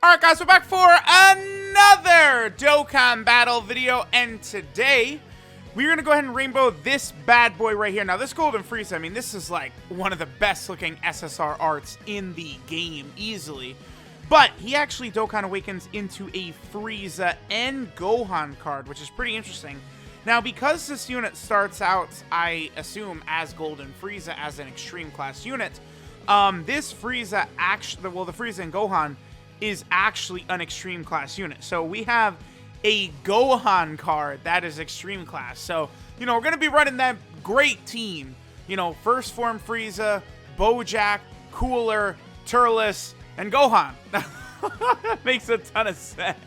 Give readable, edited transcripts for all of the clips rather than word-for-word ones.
Alright guys, we're back for another Dokkan battle video, and today we're going to go ahead and rainbow this bad boy right here. Now this Golden Frieza, I mean, this is like one of the best looking SSR arts in the game, easily. But he actually Dokkan awakens into a Frieza and Gohan card, which is pretty interesting. Now because this unit starts out, I assume, as Golden Frieza, as an extreme class unit, this Frieza actually, well, the Frieza and Gohan is actually an extreme class unit. So we have a Gohan card that is extreme class. So, you know, we're going to be running that great team. You know, first form Frieza, Bojack, Cooler, Turles, and Gohan. That makes a ton of sense.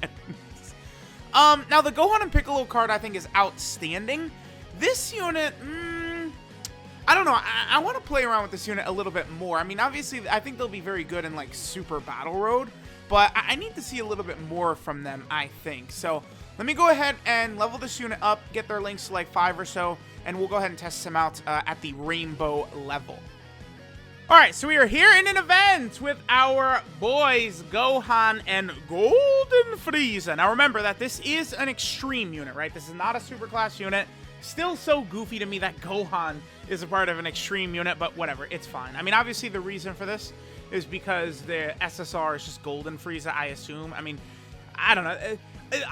Now the Gohan and Piccolo card I think is outstanding. This unit, I don't know. I want to play around with this unit a little bit more. I mean, obviously, I think they'll be very good in like Super Battle Road, but I need to see a little bit more from them, I think. So let me go ahead and level this unit up, get their links to like 5 or so, and we'll go ahead and test them out at the rainbow level. Alright, so we are here in an event with our boys, Gohan and Golden Frieza. Now remember that this is an extreme unit, right? This is not a super class unit. Still so goofy to me that Gohan is a part of an extreme unit, but whatever, it's fine. I mean, obviously the reason for this is because the SSR is just Golden Frieza, I assume. I mean, I don't know.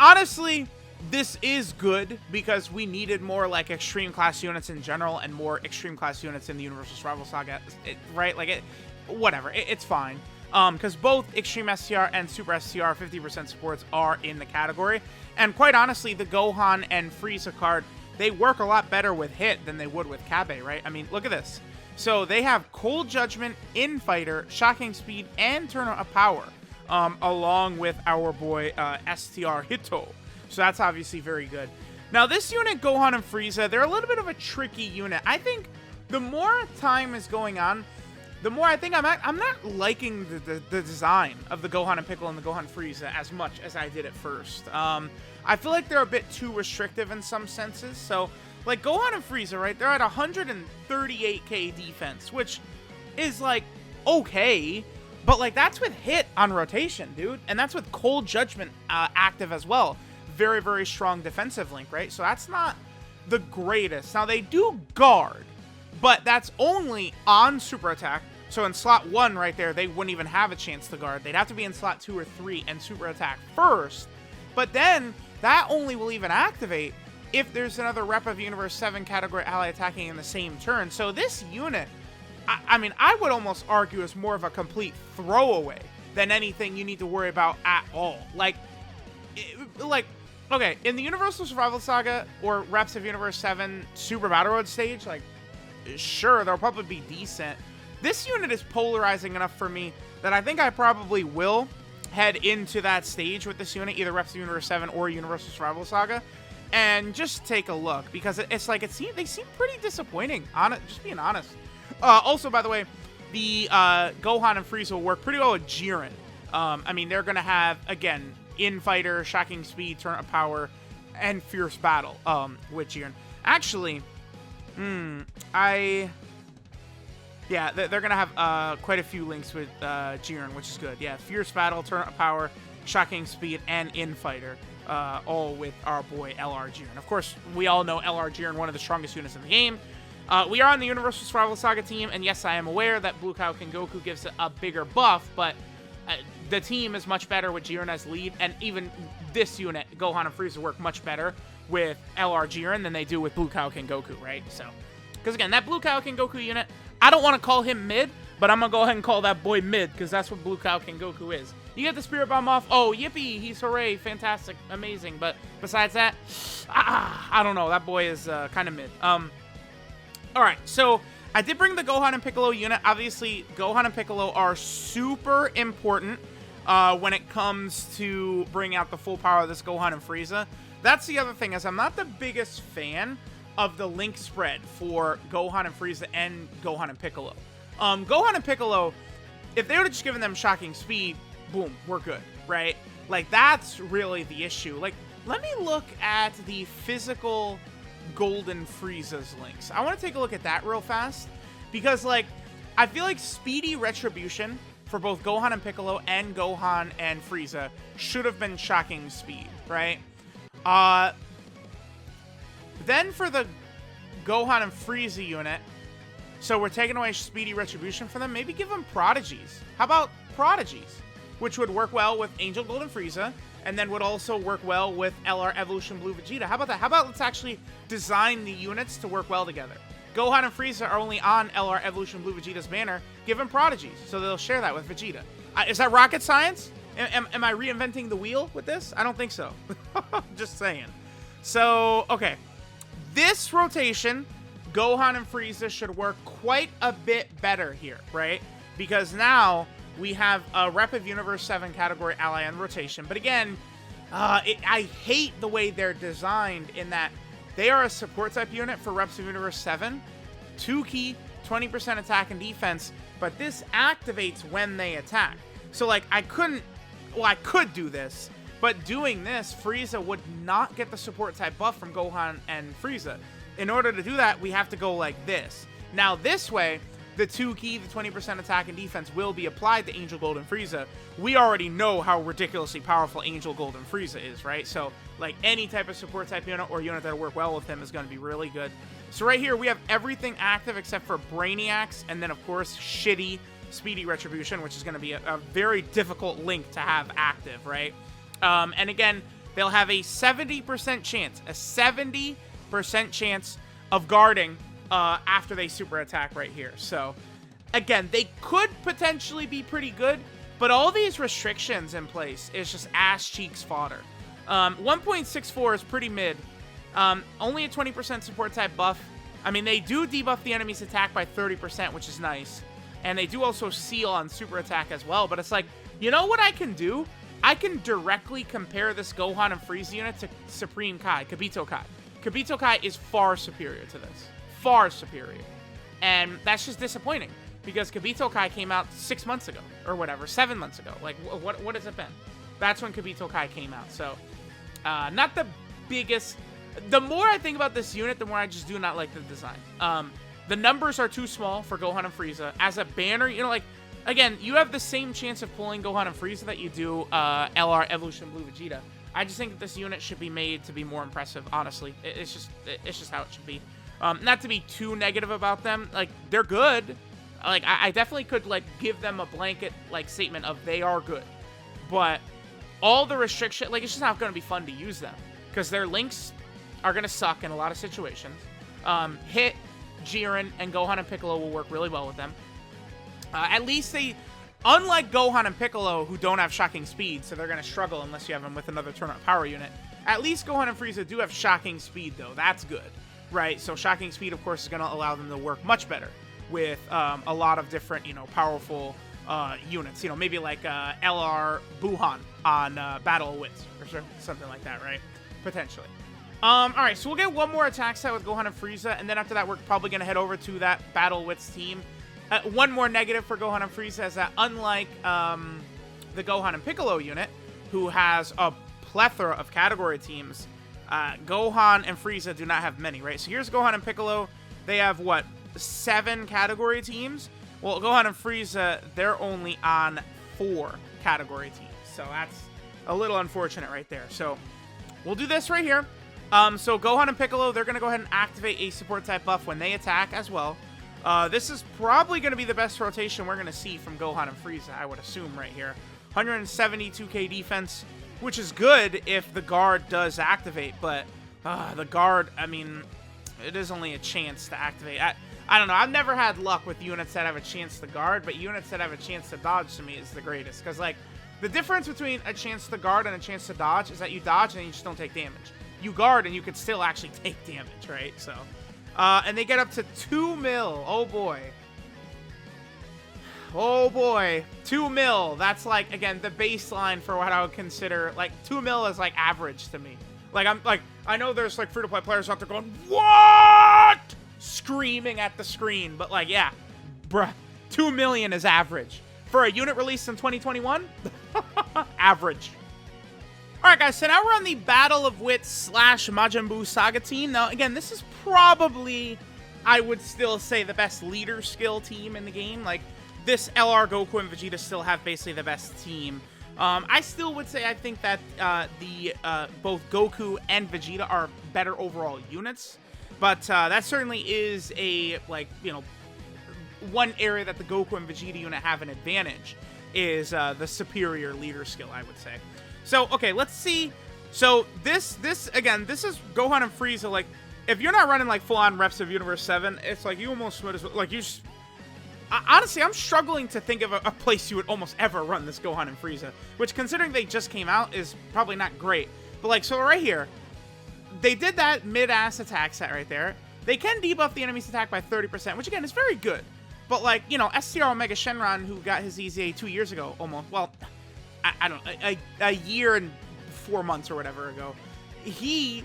Honestly, this is good because we needed more like extreme class units in general and more extreme class units in the Universal Survival Saga, right? Like, whatever, it's fine. Because both Extreme STR and Super STR 50% supports are in the category. And quite honestly, the Gohan and Frieza card, they work a lot better with hit than they would with Kabe, right? I mean, look at this. So they have Cold Judgment, Infighter, Shocking Speed, and Turn of Power, along with our boy STR Hito. So that's obviously very good. Now this unit, Gohan and Frieza, they're a little bit of a tricky unit. I think the more time is going on, the more I think I'm not liking the design of the Gohan and Piccolo and the Gohan Frieza as much as I did at first. I feel like they're a bit too restrictive in some senses. So, like, Gohan and Frieza, right, they're at 138k defense, which is, like, okay. But, like, that's with hit on rotation, dude. And that's with Cold Judgment active as well. Very, very strong defensive link, right? So that's not the greatest. Now, they do guard, but that's only on super attack. So in slot 1 right there, they wouldn't even have a chance to guard. They'd have to be in slot 2 or 3 and super attack first. But then that only will even activate if there's another rep of Universe 7 category ally attacking in the same turn. So this unit, I mean, I would almost argue is more of a complete throwaway than anything you need to worry about at all. Like, okay, in the Universal Survival Saga or reps of Universe 7 Super Battle Road stage, like, sure, they'll probably be decent. This unit is polarizing enough for me that I think I probably will head into that stage with this unit, either reps of Universe 7 or Universal Survival Saga, and just take a look, because it's like, they seem pretty disappointing, just being honest. Also, by the way, the Gohan and Frieza will work pretty well with Jiren. I mean, they're going to have, again, Infighter, Shocking Speed, Turn of Power, and Fierce Battle with Jiren. Actually, yeah, they're going to have quite a few links with Jiren, which is good. Yeah, Fierce Battle, Turn of Power, Shocking Speed, and Infighter, all with our boy LR Jiren. Of course, we all know LR Jiren, one of the strongest units in the game. We are on the Universal Survival Saga team, and yes, I am aware that Blue Kaioken Goku gives it a bigger buff, but the team is much better with Jiren as lead, and even this unit, Gohan and Frieza, work much better with LR Jiren than they do with Blue Kaioken Goku, right? So, because again, that Blue Kaioken Goku unit, I don't want to call him mid, but I'm going to go ahead and call that boy mid, because that's what Blue Kaioken Goku is. You get the Spirit Bomb off, oh, yippee, he's hooray, fantastic, amazing, but besides that, I don't know, that boy is kind of mid. Alright, so I did bring the Gohan and Piccolo unit. Obviously, Gohan and Piccolo are super important when it comes to bring out the full power of this Gohan and Frieza. That's the other thing, is I'm not the biggest fan of the link spread for Gohan and Frieza and Gohan and Piccolo. Gohan and Piccolo, if they would have just given them Shocking Speed, boom, we're good, right? Like, that's really the issue. Like, let me look at the physical Golden Frieza's links. I want to take a look at that real fast, because, like, I feel like Speedy Retribution for both Gohan and Piccolo and Gohan and Frieza should have been shocking speed, right? Then for the Gohan and Frieza unit, so we're taking away Speedy Retribution for them. Maybe give them Prodigies. How about Prodigies? Which would work well with Angel Gold and Frieza, and then would also work well with LR Evolution Blue Vegeta. How about that? How about let's actually design the units to work well together? Gohan and Frieza are only on LR Evolution Blue Vegeta's banner. Give them Prodigies, so they'll share that with Vegeta. Is that rocket science? Am I reinventing the wheel with this? I don't think so. Just saying. So, okay. This rotation, Gohan and Frieza should work quite a bit better here, right? Because now we have a Rep of Universe 7 category ally on rotation. But again, I hate the way they're designed in that they are a support type unit for Reps of Universe 7. 2 key, 20% attack and defense, but this activates when they attack. So like I could do this, but doing this, Frieza would not get the support type buff from Gohan and Frieza. In order to do that, we have to go like this. Now this way, the 2 key, the 20% attack and defense will be applied to Angel Gold and Frieza. We already know how ridiculously powerful Angel Gold and Frieza is, right? So like any type of support type unit or unit that'll work well with him is going to be really good. So right here, we have everything active except for Brainiacs, and then of course, shitty Speedy Retribution, which is going to be a very difficult link to have active, right? And again, they'll have a 70% chance of guarding after they super attack right here. So again, they could potentially be pretty good, but all these restrictions in place is just ass cheeks fodder. 1.64 is pretty mid. Only a 20% support type buff. I mean, they do debuff the enemy's attack by 30%, which is nice. And they do also seal on super attack as well. But it's like, you know what I can do? I can directly compare this Gohan and Frieza unit to Supreme Kai, Kibito Kai. Kibito Kai is far superior to this. Far superior. And that's just disappointing. Because Kibito Kai came out 6 months ago. Or whatever, 7 months ago. Like, what has it been? That's when Kibito Kai came out. So, not the biggest... The more I think about this unit, the more I just do not like the design. The numbers are too small for Gohan and Frieza. As a banner, you know, like, again, you have the same chance of pulling Gohan and Frieza that you do LR Evolution Blue Vegeta. I just think that this unit should be made to be more impressive, honestly. It's just how it should be. Not to be too negative about them. Like, they're good. Like, I definitely could, like, give them a blanket, like, statement of they are good. But all the restriction, like, it's just not going to be fun to use them. Because their links are going to suck in a lot of situations. Hit, Jiren, and Gohan and Piccolo will work really well with them. At least they, unlike Gohan and Piccolo, who don't have shocking speed, so they're going to struggle unless you have them with another turn-up power unit. At least Gohan and Frieza do have shocking speed, though. That's good, right? So shocking speed, of course, is going to allow them to work much better with a lot of different, you know, powerful units. You know, maybe like LR Buhan on Battle of Wits or something like that, right? Potentially. All right, so we'll get one more attack set with Gohan and Frieza, and then after that, we're probably going to head over to that Battle Wits team. One more negative for Gohan and Frieza is that unlike the Gohan and Piccolo unit, who has a plethora of category teams, Gohan and Frieza do not have many, right? So here's Gohan and Piccolo. They have, what, 7 category teams? Well, Gohan and Frieza, they're only on 4 category teams. So that's a little unfortunate right there. So we'll do this right here. So Gohan and Piccolo, they're going to go ahead and activate a support type buff when they attack as well. This is probably going to be the best rotation we're going to see from Gohan and Frieza, I would assume right here. 172k defense, which is good if the guard does activate, but the guard, I mean, it is only a chance to activate. I don't know. I've never had luck with units that have a chance to guard, but units that have a chance to dodge to me is the greatest. Because, like, the difference between a chance to guard and a chance to dodge is that you dodge and you just don't take damage. You guard and you can still actually take damage, right? So, and they get up to 2 mil. Oh boy. Oh boy. 2 mil. That's like, again, the baseline for what I would consider, like, 2 mil is like average to me. Like, I know there's like free-to-play players out there going, what? Screaming at the screen. But like, yeah, bruh, 2 million is average. For a unit released in 2021, average. Alright guys, so now we're on the Battle of Wits / Majin Buu Saga team. Now again, this is probably, I would still say, the best leader skill team in the game. Like, this LR, Goku, and Vegeta still have basically the best team. I still would say I think that both Goku and Vegeta are better overall units, but that certainly is a, like, you know, one area that the Goku and Vegeta unit have an advantage is the superior leader skill, I would say. So, okay, let's see. So, this is Gohan and Frieza. Like, if you're not running, like, full-on reps of Universe 7, it's like, you almost might as well, like, you just... Honestly, I'm struggling to think of a place you would almost ever run this Gohan and Frieza, which, considering they just came out, is probably not great. But, like, so right here, they did that mid-ass attack set right there. They can debuff the enemy's attack by 30%, which, again, is very good. But, like, you know, STR Omega Shenron, who got his EZA 2 years ago, almost, well, I don't know, a year and 4 months or whatever ago, he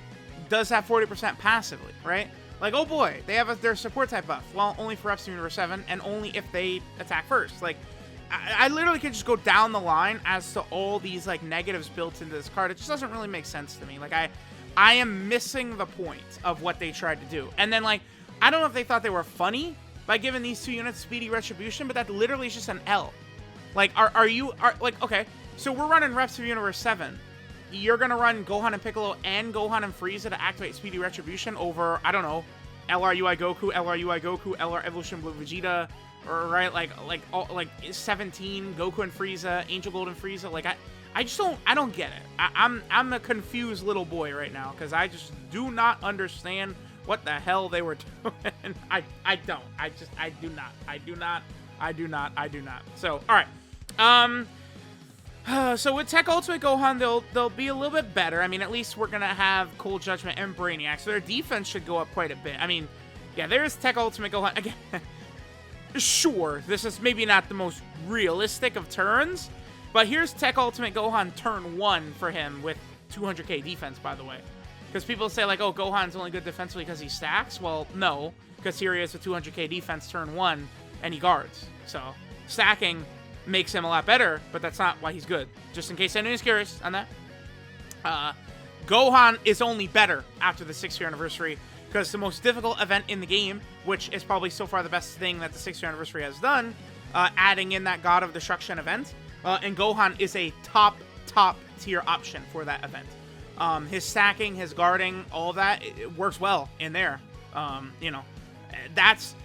does have 40% passively, right? Like, oh boy, they have their support type buff. Well, only for reps in Universe 7, and only if they attack first. Like, I literally could just go down the line as to all these, like, negatives built into this card. It just doesn't really make sense to me. Like, I am missing the point of what they tried to do. And then, like, I don't know if they thought they were funny by giving these 2 units Speedy Retribution, but that literally is just an L. Like, like, okay, so we're running reps of Universe 7. You're gonna run Gohan and Piccolo and Gohan and Frieza to activate Speedy Retribution over, I don't know, LRUI Goku, LRUI Goku, LR Evolution Blue Vegeta, or right, like 17 Goku and Frieza, Angel Gold and Frieza. Like, I just don't get it. I'm a confused little boy right now because I just do not understand what the hell they were doing. I do not. So, all right. So with Tech Ultimate Gohan, they'll be a little bit better. I mean, at least we're gonna have Cold Judgment and Brainiac, so their defense should go up quite a bit. I mean, yeah, there's Tech Ultimate Gohan again. Sure, this is maybe not the most realistic of turns, but here's Tech Ultimate Gohan turn 1 for him with 200k defense, by the way. Because people say, like, oh, Gohan's only good defensively because he stacks. Well, no, because here he is with 200k defense turn 1, and he guards. So, stacking makes him a lot better, but that's not why he's good. Just in case anyone's curious on that. Gohan is only better after the 6th-year anniversary, because the most difficult event in the game, which is probably so far the best thing that the 6th-year anniversary has done, adding in that God of Destruction event, and Gohan is a top tier option for that event. His stacking, his guarding, all that, it works well in there. You know, that's...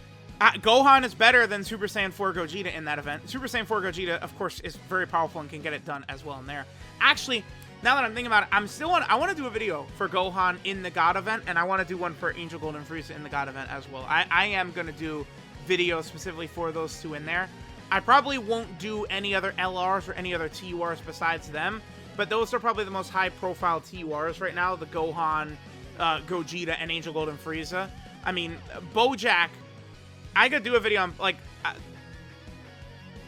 Gohan is better than Super Saiyan 4 Gogeta in that event. Super Saiyan 4 Gogeta, of course, is very powerful and can get it done as well in there. Actually, now that I'm thinking about it, I want to do a video for Gohan in the God event, and I want to do one for Angel Gold and Frieza in the God event as well. I am going to do videos specifically for those 2 in there. I probably won't do any other LRs or any other TURs besides them, but those are probably the most high-profile TURs right now, the Gohan, Gogeta, and Angel Gold and Frieza. I mean, Bojack... I could do a video on, like,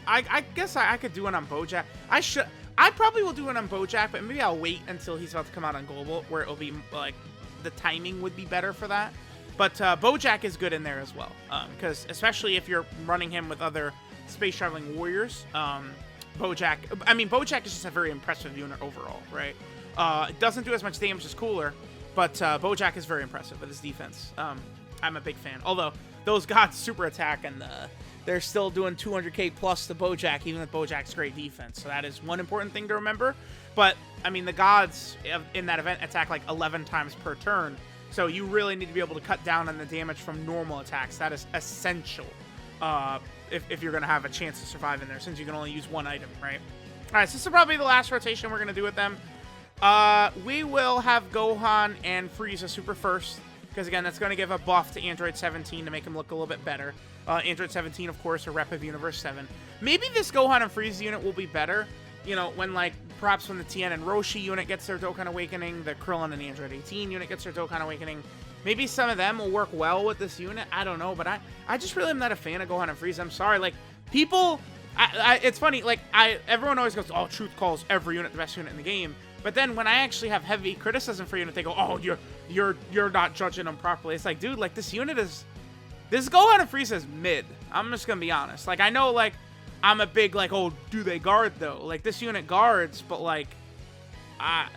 I guess I could do one on Bojack. I probably will do one on Bojack, but maybe I'll wait until he's about to come out on Global, where it'll be, like, the timing would be better for that. But Bojack is good in there as well, because especially if you're running him with other space-traveling warriors, Bojack is just a very impressive unit overall, right? It doesn't do as much damage as Cooler, but Bojack is very impressive with his defense. I'm a big fan, although... Those gods super attack, and they're still doing 200k plus to Bojack, even with Bojack's great defense. So that is one important thing to remember. But, I mean, the gods in that event attack like 11 times per turn. So you really need to be able to cut down on the damage from normal attacks. That is essential if you're going to have a chance to survive in there, since you can only use 1 item, right? All right, so this is probably the last rotation we're going to do with them. We will have Gohan and Frieza super first. Because, again, that's going to give a buff to Android 17 to make him look a little bit better. Android 17, of course, a rep of Universe 7. Maybe this Gohan and Frieza unit will be better, you know, when, like, perhaps when the Tien and Roshi unit gets their Dokkan Awakening, the Krillin and the Android 18 unit gets their Dokkan Awakening. Maybe some of them will work well with this unit. I don't know, but I just really am not a fan of Gohan and Frieza. I'm sorry. Like, people... it's funny, like, everyone always goes, oh, Truth calls every unit the best unit in the game. But then when I actually have heavy criticism for a unit, they go, oh, you're not judging them properly. It's like, dude, like, this unit is... This Gohan and Frieza is mid. I'm just gonna be honest. Like, I know, like, I'm a big, like, oh, do they guard, though? Like, this unit guards, but, like, I'm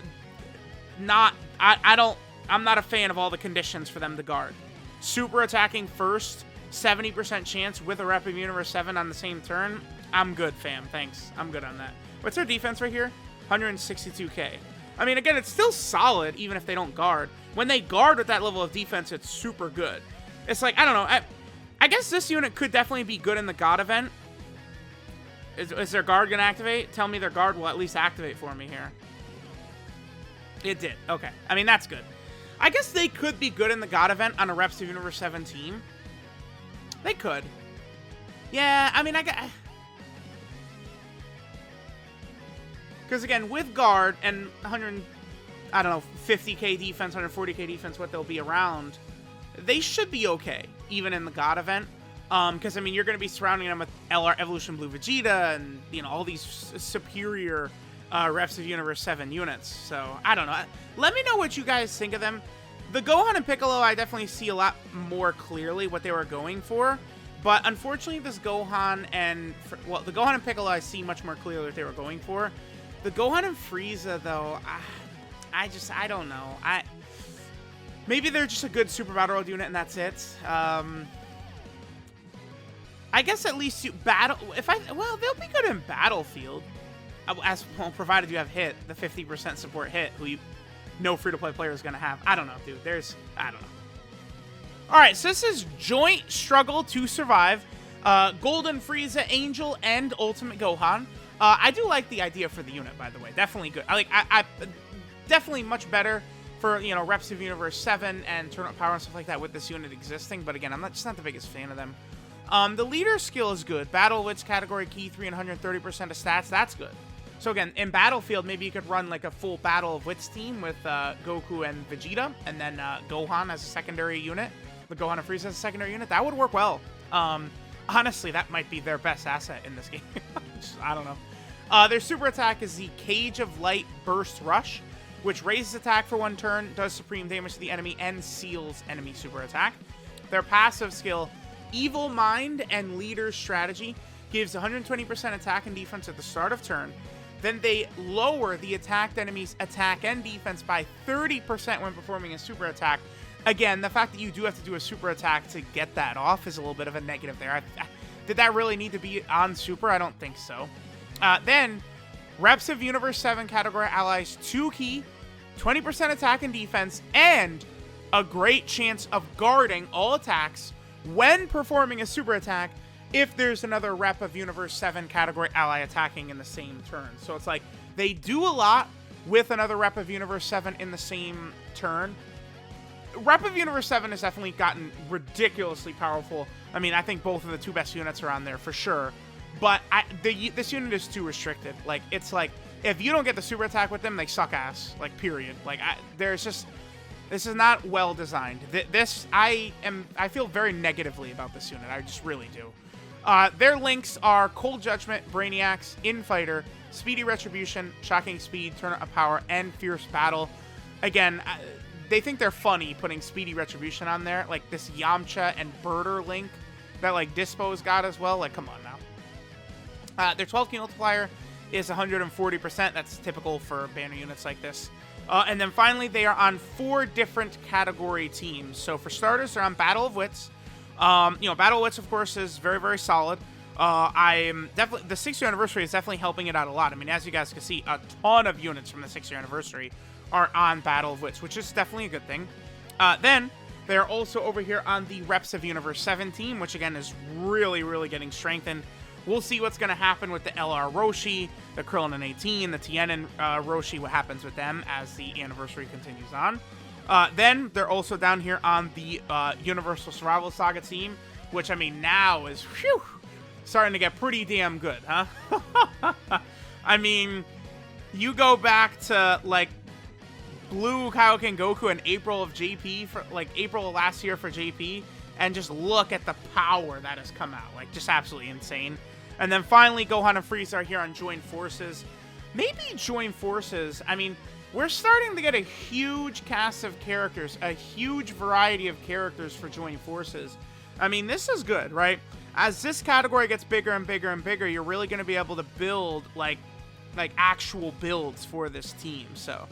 not a fan of all the conditions for them to guard. Super attacking first 70% chance with a rep of Universe 7 on the same turn, I'm good, fam. Thanks. I'm good on that. What's their defense right here? 162k. I mean, again, it's still solid, even if they don't guard. When they guard with that level of defense, it's super good. It's like, I don't know. I guess this unit could definitely be good in the God event. Is their guard going to activate? Tell me their guard will at least activate for me here. It did. Okay. I mean, that's good. I guess they could be good in the God event on a Reps of Universe 7 team. They could. Yeah, I mean, because again, with guard and 50k defense, 140k defense, what they'll be around, they should be okay, even in the God event. Because, I mean, you're going to be surrounding them with LR Evolution Blue Vegeta and, you know, all these superior Reps of Universe 7 units. So, I don't know. Let me know what you guys think of them. The Gohan and Piccolo, I definitely see a lot more clearly what they were going for. But, unfortunately, this Gohan and... Well, the Gohan and Piccolo, I see much more clearly what they were going for. The Gohan and Frieza, though, I don't know. Maybe they're just a good Super Battle World unit and that's it. I guess at least well, they'll be good in Battlefield. As well, provided you have hit, the 50% support hit, who no free-to-play player is going to have. I don't know, dude. I don't know. All right, so this is Joint Struggle to Survive. Golden Frieza, Angel, and Ultimate Gohan. I do like the idea for the unit, by the way. Definitely good. I definitely much better for, you know, Reps of Universe 7 and Turn Up Power and stuff like that with this unit existing. But again, I'm just not the biggest fan of them. The leader skill is good. Battle Wits category key 3 and 130% of stats. That's good. So again, in Battlefield, maybe you could run like a full Battle of Wits team with Goku and Vegeta, and then Gohan as a secondary unit. The Gohan and Frieza as a secondary unit. That would work well. Honestly, that might be their best asset in this game. I don't know. Their super attack is the Cage of Light Burst Rush, which raises attack for 1 turn, does supreme damage to the enemy, and seals enemy super attack. Their passive skill, Evil Mind and Leader's Strategy, gives 120% attack and defense at the start of turn. Then they lower the attacked enemy's attack and defense by 30% when performing a super attack. Again, the fact that you do have to do a super attack to get that off is a little bit of a negative there. Did that really need to be on super? I don't think so. Then, Reps of Universe 7 category allies 2 key, 20% attack and defense, and a great chance of guarding all attacks when performing a super attack if there's another Rep of Universe 7 category ally attacking in the same turn. So it's like, they do a lot with another Rep of Universe 7 in the same turn. Rep of Universe 7 has definitely gotten ridiculously powerful. I mean, I think both of the 2 best units are on there for sure. But this unit is too restricted. Like, it's like, if you don't get the super attack with them, they suck ass. Like, period. Like, this is not well designed. I feel very negatively about this unit. I just really do. Their links are Cold Judgment, Brainiacs, Infighter, Speedy Retribution, Shocking Speed, Turn Up Power, and Fierce Battle. Again, they think they're funny putting Speedy Retribution on there. Like this Yamcha and Birder link that like Dispo's got as well. Like, come on now. Their 12 key multiplier is 140%. That's typical for banner units like this. And then finally, they are on 4 different category teams. So for starters, they're on Battle of Wits. Battle of Wits, of course, is very, very solid. I'm definitely, the 6th year anniversary is definitely helping it out a lot. I mean, as you guys can see, a ton of units from the 6th year anniversary are on Battle of Wits, which is definitely a good thing. Then they're also over here on the Reps of Universe 7 team, which again is really, really getting strengthened. We'll see what's going to happen with the LR Roshi, the Krillin 18, the Tienin Roshi, what happens with them as the anniversary continues on. Then they're also down here on the Universal Survival Saga team, which, I mean, now is starting to get pretty damn good, huh? I mean, you go back to, like, Blue Kaioken Goku in April of JP, for like April of last year for JP, and just look at the power that has come out. Like, just absolutely insane. And then finally, Gohan and Frieza are here on Joined Forces. Maybe Joined Forces, I mean, we're starting to get a huge cast of characters, a huge variety of characters for Joined Forces. I mean, this is good, right? As this category gets bigger and bigger and bigger, you're really going to be able to build, like actual builds for this team. So,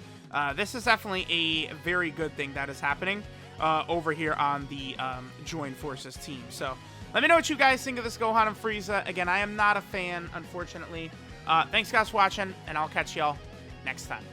this is definitely a very good thing that is happening over here on the Joined Forces team. So, Let me know what you guys think of this Gohan and Frieza. Again, I am not a fan, unfortunately. Thanks, guys, for watching, and I'll catch y'all next time.